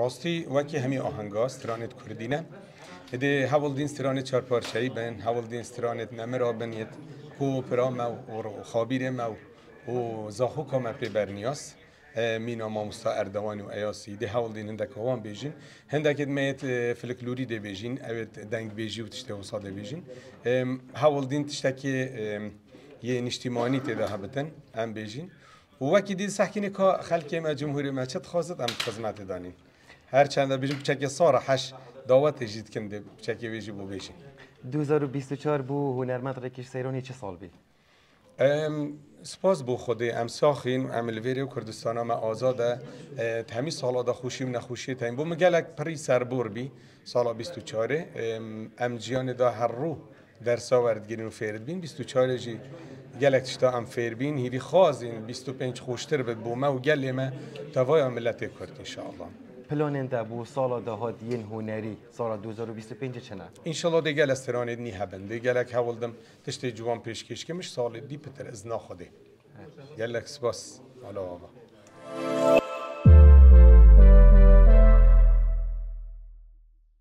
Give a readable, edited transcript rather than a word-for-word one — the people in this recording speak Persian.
راستی وکی همی آهنگا استرانت کردینه ده حول دین استرانت چهار پارچه‌ای بن حول دین استرانت نمرا بنیت کو پرام و خابیر مو و زاخو کام پی برنیاس مینا ماموستا اردوان و ایاسی ده حول دین هندک هوان بیجین هندک میت فلکلوری ده بیجین اوت دنگ بیجی و تشته وصاده بیجین حول دین تشتکی یه نشتیمانی تده هبتن ام بیجین و وکی دید سحکینی که خلکی ما جمهوری ما چت خواست ام خدمت دانین هر چند بیجیم بچکی صار حش دعوت جدید کنده بچکی ویجی بو بیجین 2024 بو هنرمند رکش سیرانی چه سال بی؟ سپاس بو خودی ام ساخین ام الویری و کردستان ما آزاده همی سالا دا خوشی و نخوشی تایم بو مگلک پری سربور بی سالا 24 ام جیان دا هر رو در ساورد گیرین و فیرد بین 24 جی گلک تشتا ام فیر بین هیوی خوازین 25 خوشتر بد بو ما و گلی ما توای ملت کرد انشاءالله پلاننده بو سال دهاتین هنری سال 2025 چنه؟ انشالله دیگه استرانید نی هبن دیگه لک حوالدم تشتی جوان پیشکش که مش سال دی پتر از ناخده گلک سپاس حالا آقا